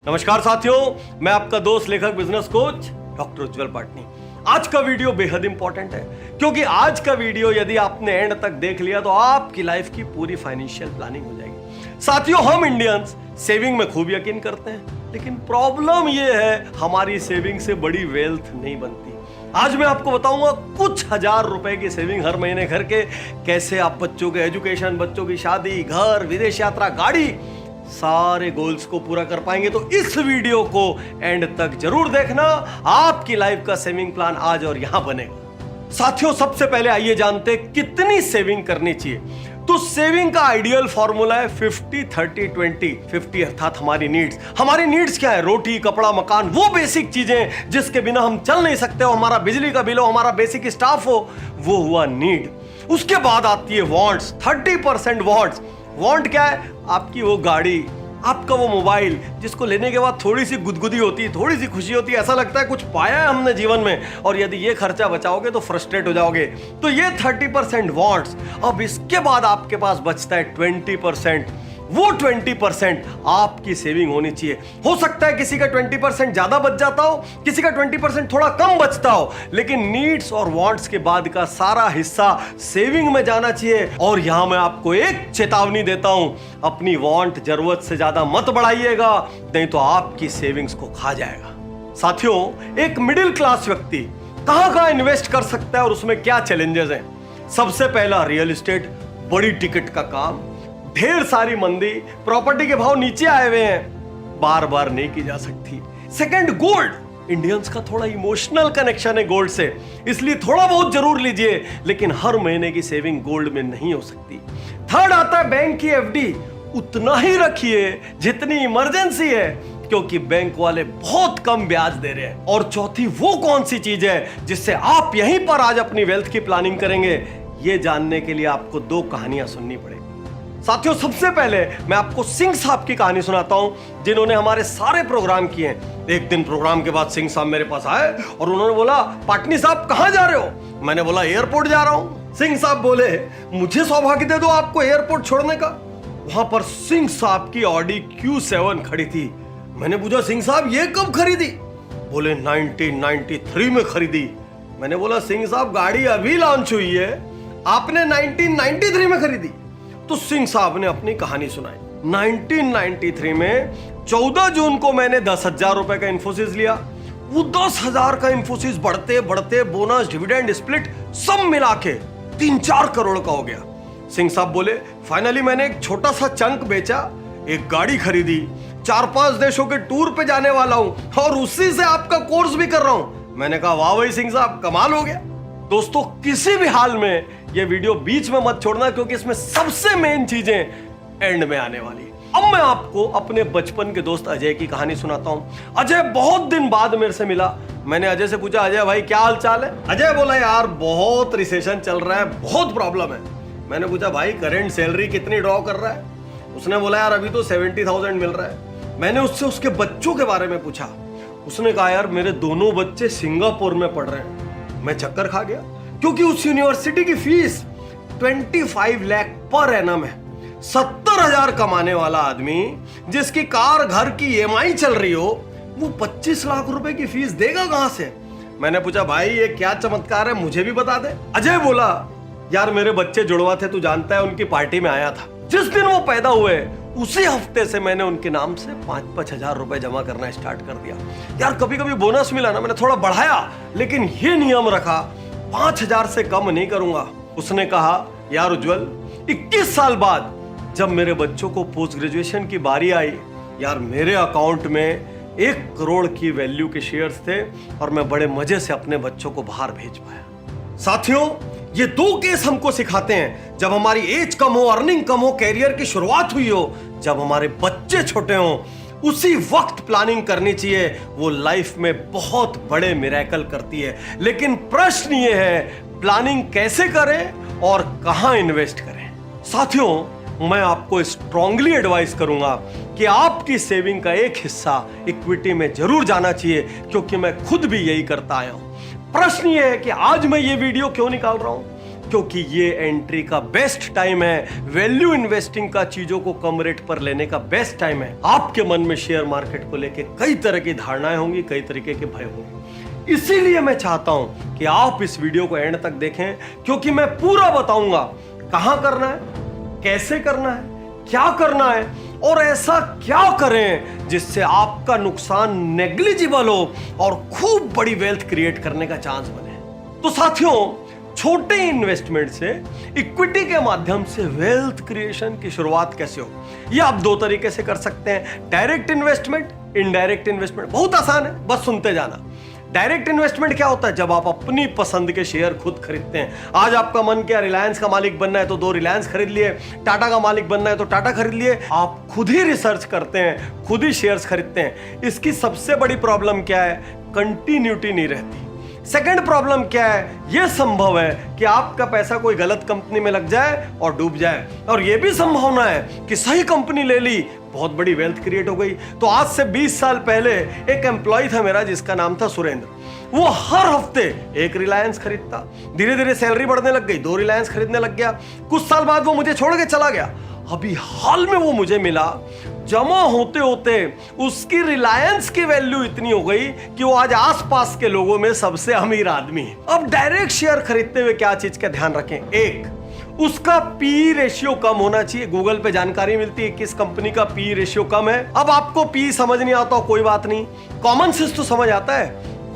नमस्कार साथियों, मैं आपका दोस्त लेखक बिजनेस कोच डॉक्टर उज्जवल पाटनी। आज का वीडियो बेहद इंपॉर्टेंट है क्योंकि आज का वीडियो यदि आपने एंड तक देख लिया तो आपकी लाइफ की पूरी फाइनेंशियल प्लानिंग हो जाएगी। साथियों, हम इंडियंस सेविंग में खूब यकीन करते हैं, लेकिन प्रॉब्लम यह है हमारी सेविंग से बड़ी वेल्थ नहीं बनती। आज मैं आपको बताऊंगा कुछ हजार रुपए की सेविंग हर महीने करके कैसे आप बच्चों के एजुकेशन, बच्चों की शादी, घर, विदेश यात्रा, गाड़ी, सारे गोल्स को पूरा कर पाएंगे। तो इस वीडियो को एंड तक जरूर देखना। आपकी लाइफ का सेविंग प्लान आज और यहां बनेगा। साथियों, सबसे पहले आइए जानते हैं कितनी सेविंग करनी चाहिए। तो सेविंग का आइडियल फॉर्मूला है 50-30-20। 50 अर्थात हमारी नीड्स। हमारी नीड्स क्या है? रोटी, कपड़ा, मकान, वो बेसिक चीजें जिसके बिना हम चल नहीं सकते हो। हमारा बिजली का बिल हो, हमारा बेसिक स्टाफ हो, वो हुआ नीड। उसके बाद आती है वांट्स, 30% वांट्स। वांट क्या है? आपकी वो गाड़ी, आपका वो मोबाइल जिसको लेने के बाद थोड़ी सी गुदगुदी होती है, थोड़ी सी खुशी होती है, ऐसा लगता है कुछ पाया है हमने जीवन में। और यदि ये खर्चा बचाओगे तो फ्रस्ट्रेट हो जाओगे। तो ये 30% वांट्स। अब इसके बाद आपके पास बचता है 20%। वो 20% आपकी सेविंग होनी चाहिए। हो सकता है किसी का 20% ज्यादा बच जाता हो, किसी का 20% थोड़ा कम बचता हो, लेकिन नीड्स और वांट्स के बाद का सारा हिस्सा सेविंग में जाना चाहिए। और यहां मैं आपको एक चेतावनी देता हूं, अपनी वांट जरूरत से ज्यादा मत बढ़ाइएगा, नहीं तो आपकी सेविंग्स को खा जाएगा। साथियों, एक मिडिल क्लास व्यक्ति कहां इन्वेस्ट कर सकता है और उसमें क्या चैलेंजेस हैं? सबसे पहला, रियल एस्टेट, बड़ी टिकट का काम, ढेर सारी मंदी, प्रॉपर्टी के भाव नीचे आए हुए हैं, बार बार नहीं की जा सकती। Second, gold. इंडियंस का थोड़ा इमोशनल कनेक्शन है गोल्ड से, इसलिए थोड़ा बहुत जरूर लीजिए, लेकिन हर महीने की सेविंग गोल्ड में नहीं हो सकती। थर्ड आता है बैंक की एफडी। उतना ही रखिए जितनी इमरजेंसी है, क्योंकि बैंक वाले बहुत कम ब्याज दे रहे हैं। और चौथी, वो कौन सी चीज है जिससे आप यहीं पर आज अपनी वेल्थ की प्लानिंग करेंगे? ये जानने के लिए आपको दो कहानियां सुननी पड़ेगी। साथियों, सबसे पहले मैं आपको सिंह साहब की कहानी सुनाता हूं, जिन्होंने हमारे सारे प्रोग्राम किए हैं। एक दिन प्रोग्राम के बाद सिंह साहब मेरे पास आए और उन्होंने बोला, पाटनी साहब कहां जा रहे हो? मैंने बोला, एयरपोर्ट जा रहा हूं। सिंह साहब बोले, मुझे सौभाग्य दे दो आपको एयरपोर्ट छोड़ने का। वहां पर सिंह साहब की ऑडी Q7 खड़ी थी। मैंने पूछा, सिंह साहब ये कब खरीदी? बोले 1993 में खरीदी। मैंने बोला, सिंह साहब गाड़ी अभी लॉन्च हुई है, आपने 1993 में खरीदी? तो सिंह साहब ने अपनी कहानी सुनाई। 1993 में 14 जून को मैंने 10,000 रुपए का इंफोसिस लिया। वो 10,000 का इंफोसिस बढ़ते बढ़ते बोनस, डिविडेंड, स्प्लिट सब मिला के 3-4 करोड़ का हो गया। सिंह साहब बोले, फाइनली मैंने एक छोटा सा चंक बेचा, एक गाड़ी खरीदी, 4-5 देशों के टूर पे जाने वाला हूं और उसी से आपका कोर्स भी कर रहा हूं। मैंने कहा, वाह भाई सिंह साहब, कमाल हो गया। दोस्तों, किसी भी हाल में ये वीडियो बीच में मत छोड़ना, क्योंकि इसमें सबसे मेन चीजें एंड में आने वाली। अब मैं आपको अपने बचपन के दोस्त अजय की कहानी सुनाता हूं। अजय बहुत दिन बाद मेरे से मिला। मैंने अजय से पूछा, अजय भाई क्या हाल चाल है? अजय बोला, यार बहुत रिसेशन चल रहा है, बहुत प्रॉब्लम है। मैंने पूछा, भाई करंट सैलरी कितनी ड्रॉ कर रहा है? उसने बोला, यार अभी तो 70,000 मिल रहा है। मैंने उससे उसके बच्चों के बारे में पूछा। उसने कहा, यार मेरे दोनों बच्चे सिंगापुर में पढ़ रहे हैं। मैं चक्कर खा गया, क्योंकि उस यूनिवर्सिटी की फीस 25 लाख पर एनम है। 70,000 कमाने वाला आदमी, जिसकी कार, घर की EMI चल रही हो, वो 25 लाख रुपए की फीस देगा कहां से? मैंने पूछा, भाई ये क्या चमत्कार है, मुझे भी बता दे। अजय बोला, यार मेरे बच्चे जुड़वा थे, तू जानता है, उनकी पार्टी में आया था। जिस दिन वो पैदा हुए उसी हफ्ते से मैंने उनके नाम से 5-5 हजार रुपए जमा करना स्टार्ट कर दिया। यार कभी कभी बोनस मिला ना, मैंने थोड़ा बढ़ाया, लेकिन ये नियम रखा 5,000 से कम नहीं करूंगा। उसने कहा, यार उज्जवल, 21 साल बाद जब मेरे बच्चों को पोस्ट ग्रेजुएशन की बारी आई, यार मेरे अकाउंट में 1 करोड़ की वैल्यू के शेयर्स थे और मैं बड़े मजे से अपने बच्चों को बाहर भेज पाया। साथियों, ये 2 केस हमको सिखाते हैं, जब हमारी एज कम हो, अर्निंग कम हो, कैरियर की शुरुआत हुई हो, जब हमारे बच्चे छोटे हों, उसी वक्त प्लानिंग करनी चाहिए। वो लाइफ में बहुत बड़े मिरेकल करती है। लेकिन प्रश्न ये है, प्लानिंग कैसे करें और कहां इन्वेस्ट करें? साथियों, मैं आपको स्ट्रांगली एडवाइस करूंगा कि आपकी सेविंग का एक हिस्सा इक्विटी में जरूर जाना चाहिए, क्योंकि मैं खुद भी यही करता आया हूं। प्रश्न ये है कि आज मैं ये वीडियो क्यों निकाल रहा हूं? क्योंकि ये एंट्री का बेस्ट टाइम है। वैल्यू इन्वेस्टिंग का, चीजों को कम रेट पर लेने का बेस्ट टाइम है। आपके मन में शेयर मार्केट को लेके कई तरह की धारणाएं होंगी, कई तरीके के भय होंगे। इसीलिए मैं चाहता हूं कि आप इस वीडियो को एंड तक देखें, क्योंकि मैं पूरा बताऊंगा कहां करना है, कैसे करना है, क्या करना है और ऐसा क्या करें जिससे आपका नुकसान नेग्लिजिबल हो और खूब बड़ी वेल्थ क्रिएट करने का चांस बने। तो साथियों, छोटे इन्वेस्टमेंट से, इक्विटी के माध्यम से वेल्थ क्रिएशन की शुरुआत कैसे हो, ये आप दो तरीके से कर सकते हैं। Direct investment, indirect investment. बहुत आसान है, बस सुनते जाना। डायरेक्ट इन्वेस्टमेंट क्या होता है? जब आप अपनी पसंद के शेयर खुद खरीदते हैं। आज आपका मन किया रिलायंस का मालिक बनना है तो 2 रिलायंस खरीद लिए, टाटा का मालिक बनना है तो टाटा खरीद लिए। आप खुद ही रिसर्च करते हैं, खुद ही शेयर्स खरीदते हैं। इसकी सबसे बड़ी प्रॉब्लम क्या है? कंटिन्यूटी नहीं रहती। सेकंड प्रॉब्लम क्या है? यह संभव है कि आपका पैसा कोई गलत कंपनी में लग जाए और डूब जाए, और यह भी संभावना है कि सही कंपनी ले ली, बहुत बड़ी वेल्थ क्रिएट हो गई। तो आज से 20 साल पहले एक एम्प्लॉय था मेरा जिसका नाम था सुरेंद्र। वो हर हफ्ते 1 रिलायंस खरीदता, धीरे धीरे सैलरी बढ़ने लग गई, 2 रिलायंस खरीदने लग गया। कुछ साल बाद वो मुझे छोड़ के चला गया। अभी हाल में वो मुझे मिला, जमा होते होते उसकी रिलायंस की वैल्यू इतनी हो गई कि वो आज आसपास के लोगों में सबसे अमीर आदमी है। अब डायरेक्ट शेयर खरीदते हुए क्या चीज का ध्यान रखें? एक, उसका पी रेशियो कम होना चाहिए। गूगल पे जानकारी मिलती है किस कंपनी का पी रेशियो कम है। अब आपको पी समझ नहीं आता, कोई बात नहीं, कॉमन सेंस तो समझ आता है।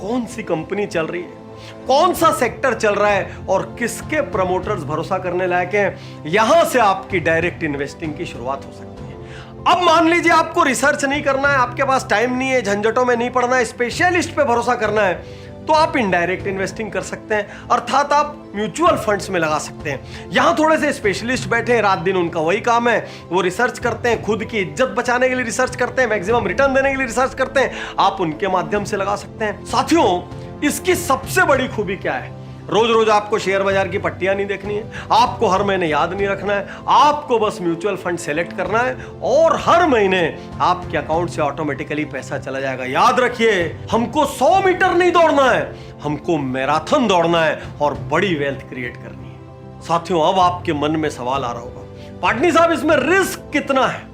कौन सी कंपनी चल रही है, कौन सा सेक्टर चल रहा है और किसके प्रमोटर्स भरोसा करने लायक हैं, यहां से आपकी डायरेक्ट इन्वेस्टिंग की शुरुआत हो सकती है। अब मान लीजिए आपको रिसर्च नहीं करना है, आपके पास टाइम नहीं है, झंझटों में नहीं पड़ना है, स्पेशलिस्ट पे भरोसा करना है, तो आप इनडायरेक्ट इन्वेस्टिंग कर सकते हैं, अर्थात आप म्यूचुअल फंड्स में लगा सकते हैं। यहां थोड़े से स्पेशलिस्ट बैठे हैं, रात दिन उनका वही काम है, वो रिसर्च करते हैं, खुद की इज्जत बचाने के लिए रिसर्च करते हैं, मैक्सिमम रिटर्न देने के लिए रिसर्च करते हैं, आप उनके माध्यम से लगा सकते हैं। साथियों, इसकी सबसे बड़ी खूबी क्या है? रोज रोज आपको शेयर बाजार की पट्टियां नहीं देखनी है, आपको हर महीने याद नहीं रखना है, आपको बस म्यूचुअल फंड सेलेक्ट करना है और हर महीने आपके अकाउंट से ऑटोमेटिकली पैसा चला जाएगा। याद रखिए, हमको 100 मीटर नहीं दौड़ना है, हमको मैराथन दौड़ना है और बड़ी वेल्थ क्रिएट करनी है। साथियों, अब आपके मन में सवाल आ रहा होगा, पाटनी साहब इसमें रिस्क कितना है?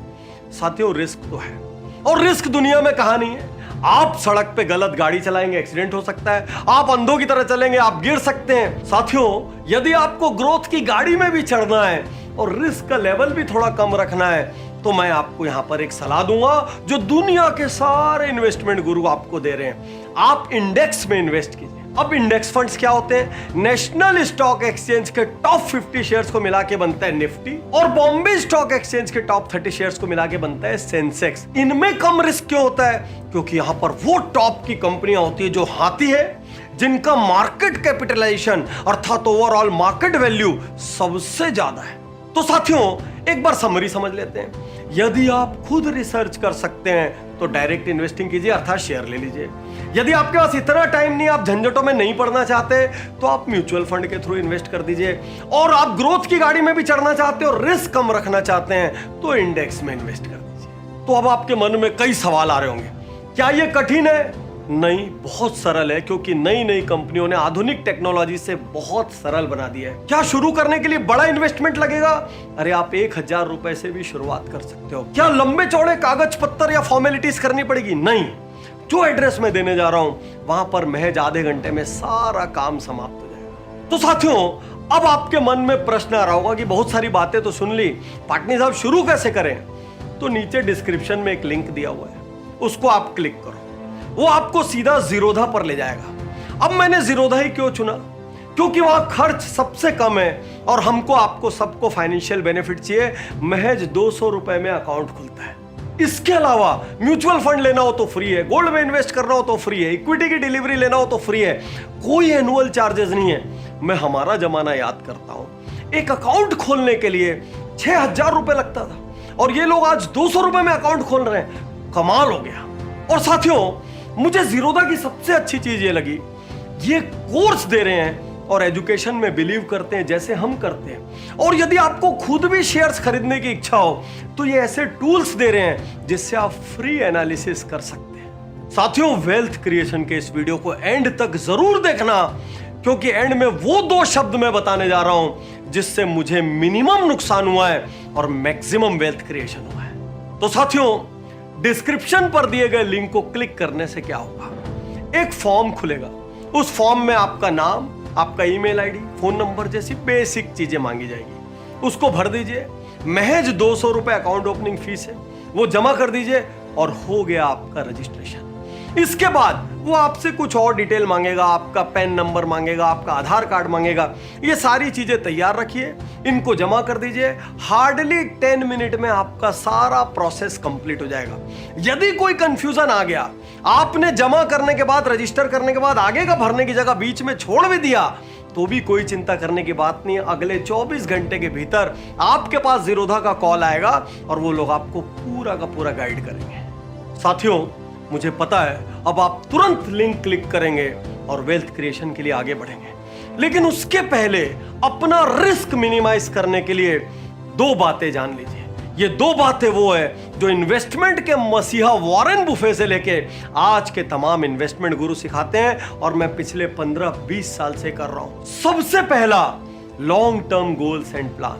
साथियों, रिस्क तो है, और रिस्क दुनिया में कहां नहीं है। आप सड़क पे गलत गाड़ी चलाएंगे, एक्सीडेंट हो सकता है, आप अंधों की तरह चलेंगे, आप गिर सकते हैं। साथियों, यदि आपको ग्रोथ की गाड़ी में भी चढ़ना है और रिस्क का लेवल भी थोड़ा कम रखना है, तो मैं आपको यहां पर एक सलाह दूंगा जो दुनिया के सारे इन्वेस्टमेंट गुरु आपको दे रहे हैं। आप इंडेक्स में इन्वेस्ट कीजिए। अब इंडेक्स फंड्स क्या होते हैं? नेशनल स्टॉक एक्सचेंज के टॉप 50 शेयर्स को मिला के बनता है निफ्टी, और बॉम्बे स्टॉक एक्सचेंज के टॉप 30 शेयर्स को मिला के बनता है सेंसेक्स। इनमें कम रिस्क क्यों होता है? क्योंकि यहां पर वो टॉप की कंपनियां होती है जो हाथी है, जिनका मार्केट कैपिटलाइजेशन अर्थात ओवरऑल मार्केट वैल्यू सबसे ज्यादा है। तो साथियों, एक बार समरी समझ लेते हैं। यदि आप खुद रिसर्च कर सकते हैं तो डायरेक्ट इन्वेस्टिंग कीजिए, अर्थात शेयर ले लीजिए। यदि आपके पास इतना टाइम नहीं, आप झंझटों में नहीं पड़ना चाहते, तो आप म्यूचुअल फंड के थ्रू इन्वेस्ट कर दीजिए। और आप ग्रोथ की गाड़ी में भी चढ़ना चाहते हो, रिस्क कम रखना चाहते हैं, तो इंडेक्स में इन्वेस्ट कर दीजिए। तो अब आपके मन में कई सवाल आ रहे होंगे, क्या यह कठिन है? नहीं, बहुत सरल है, क्योंकि नई नई कंपनियों ने आधुनिक टेक्नोलॉजी से बहुत सरल बना दिया है। क्या शुरू करने के लिए बड़ा इन्वेस्टमेंट लगेगा? अरे आप 1000 रुपए से भी शुरुआत कर सकते हो। क्या लंबे चौड़े कागज पत्तर या फॉर्मेलिटीज करनी पड़ेगी? नहीं, जो एड्रेस मैं देने जा रहा हूं वहां पर महज आधे घंटे में सारा काम समाप्त हो जाएगा। तो साथियों, अब आपके मन में प्रश्न आ रहा होगा कि बहुत सारी बातें तो सुन ली, पाटनी साहब शुरू कैसे करें? तो नीचे डिस्क्रिप्शन में एक लिंक दिया हुआ है, उसको आप क्लिक करो, वो आपको सीधा जीरोधा पर ले जाएगा। अब मैंने जीरोधा ही क्यों चुना? क्योंकि वहां खर्च सबसे कम है और हमको आपको सबको फाइनेंशियल बेनिफिट चाहिए। महज 200 रुपए में अकाउंट खुलता है। इसके अलावा म्यूचुअल फंड लेना हो तो फ्री है, गोल्ड में इन्वेस्ट करना हो तो फ्री है, इक्विटी की डिलीवरी लेना हो तो फ्री है, कोई एनुअल चार्जेस नहीं है। मैं हमारा जमाना याद करता हूं, एक अकाउंट खोलने के लिए 6000 रुपए लगता था और ये लोग आज 200 रुपए में अकाउंट खोल रहे हैं। कमाल हो गया। और साथियों, मुझे जीरोधा की सबसे अच्छी चीज ये लगी, ये कोर्स दे रहे हैं और एजुकेशन में बिलीव करते हैं जैसे हम करते हैं। और यदि आपको खुद भी शेयर्स खरीदने की इच्छा हो तो ये ऐसे टूल्स दे रहे हैं जिससे आप फ्री एनालिसिस कर सकते हैं। साथियों, वेल्थ क्रिएशन के इस वीडियो को एंड तक जरूर देखना, क्योंकि एंड में वो 2 शब्द मैं बताने जा रहा हूं जिससे मुझे मिनिमम नुकसान हुआ है और मैक्सिमम वेल्थ क्रिएशन हुआ है। तो साथियों, डिस्क्रिप्शन पर दिए गए लिंक को क्लिक करने से क्या होगा, एक फॉर्म खुलेगा। उस फॉर्म में आपका नाम, आपका ईमेल आईडी, फोन नंबर जैसी बेसिक चीजें मांगी जाएगी। उसको भर दीजिए। महज 200 रुपए अकाउंट ओपनिंग फीस है, वो जमा कर दीजिए और हो गया आपका रजिस्ट्रेशन। इसके बाद वो आपसे कुछ और डिटेल मांगेगा, आपका पैन नंबर मांगेगा, आपका आधार कार्ड मांगेगा। ये सारी चीजें तैयार रखिए, इनको जमा कर दीजिए। हार्डली 10 मिनट में आपका सारा प्रोसेस कंप्लीट हो जाएगा। यदि कोई कंफ्यूजन आ गया, आपने जमा करने के बाद, रजिस्टर करने के बाद आगे का भरने की जगह बीच में छोड़ भी दिया, तो भी कोई चिंता करने की बात नहीं है। अगले 24 घंटे के भीतर आपके पास ज़ीरोधा का कॉल आएगा और वो लोग आपको पूरा का पूरा गाइड करेंगे। साथियों, मुझे पता है अब आप तुरंत लिंक क्लिक करेंगे और वेल्थ क्रिएशन के लिए आगे बढ़ेंगे, लेकिन उसके पहले अपना रिस्क मिनिमाइज करने के लिए 2 बातें जान लीजिए। ये 2 बातें वो है जो इन्वेस्टमेंट के मसीहा वॉरेन बुफे से लेके आज के तमाम इन्वेस्टमेंट गुरु सिखाते हैं और मैं पिछले 15-20 साल से कर रहा हूं। सबसे पहला, long term goals and plan.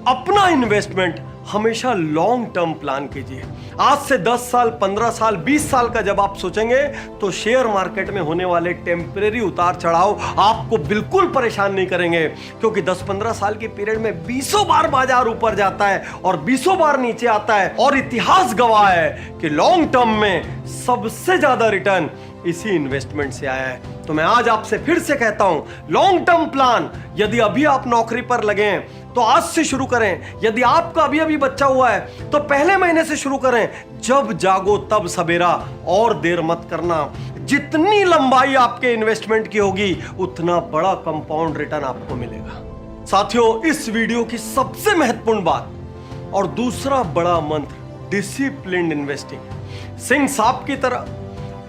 अपना इन्वेस्टमेंट हमेशा लॉन्ग टर्म प्लान कीजिए। आज से 10 साल, 15 साल, 20 साल का जब आप सोचेंगे तो शेयर मार्केट में होने वाले टेम्परेरी उतार चढ़ाव आपको बिल्कुल परेशान नहीं करेंगे, क्योंकि 10-15 साल के पीरियड में 20 बार बाजार ऊपर जाता है और 20 बार नीचे आता है। और इतिहास गवाह है कि लॉन्ग टर्म में सबसे ज्यादा रिटर्न इसी इन्वेस्टमेंट से आया है। तो मैं आज आपसे फिर से कहता हूं, लॉन्ग टर्म प्लान, यदि अभी आप नौकरी पर लगे हैं तो आज से शुरू करें। यदि आपका अभी अभी बच्चा हुआ है तो पहले महीने से शुरू करें। जब जागो तब सवेरा, और देर मत करना। जितनी लंबाई आपके इन्वेस्टमेंट की होगी उतना बड़ा कंपाउंड रिटर्न आपको मिलेगा। साथियों, इस वीडियो की सबसे महत्वपूर्ण बात और दूसरा बड़ा मंत्र, डिसिप्लिन्ड इन्वेस्टिंग। सिंह साहब की तरह,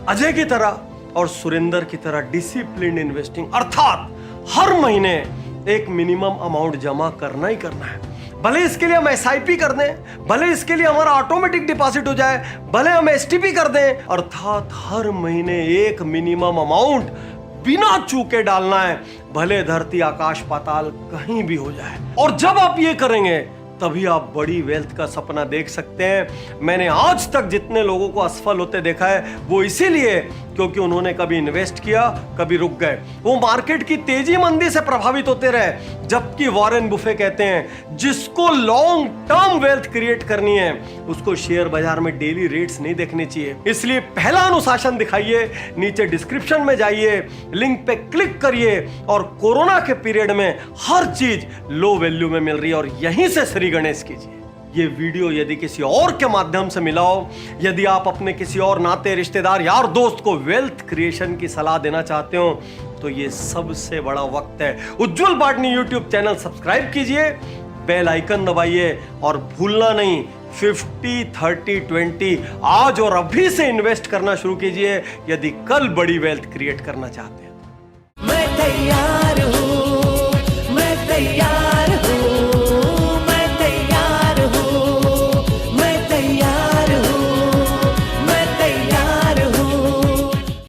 अजय की तरह और सुरेंद्र की तरह डिसिप्लिन्ड इन्वेस्टिंग, अर्थात हर महीने एक मिनिमम अमाउंट जमा करना ही करना है। भले इसके लिए हम SIP कर दें, भले इसके लिए हमारा ऑटोमेटिक डिपॉजिट हो जाए, भले हम STP कर दें, अर्थात हर महीने एक मिनिमम अमाउंट बिना चूके डालना है, भले धरती आकाश पाताल कहीं भी हो जाए। और जब आप ये करेंगे तभी आप बड़ी वेल्थ का सपना देख सकते हैं। मैंने आज तक जितने लोगों को असफल होते देखा है वो इसीलिए क्योंकि उन्होंने कभी इन्वेस्ट किया, कभी रुक गए, वो मार्केट की तेजी मंदी से प्रभावित होते रहे। जबकि वॉरेन बुफे कहते हैं जिसको लॉन्ग टर्म वेल्थ क्रिएट करनी है उसको शेयर बाजार में डेली रेट्स नहीं देखने चाहिए। इसलिए पहला अनुशासन दिखाइए, नीचे डिस्क्रिप्शन में जाइए, लिंक पे क्लिक करिए और कोरोना के पीरियड में हर चीज लो वैल्यू में मिल रही है और यहीं से श्री गणेश कीजिए। ये वीडियो यदि किसी और के माध्यम से मिला हो, यदि आप अपने किसी और नाते, रिश्तेदार, यार, दोस्त को वेल्थ क्रिएशन की सलाह देना चाहते हो तो ये सबसे बड़ा वक्त है। उज्जवल पाटनी यूट्यूब चैनल सब्सक्राइब कीजिए, बेल आइकन दबाइए और भूलना नहीं 50-30-20 आज और अभी से इन्वेस्ट करना शुरू कीजिए यदि कल बड़ी वेल्थ क्रिएट करना चाहते हैं।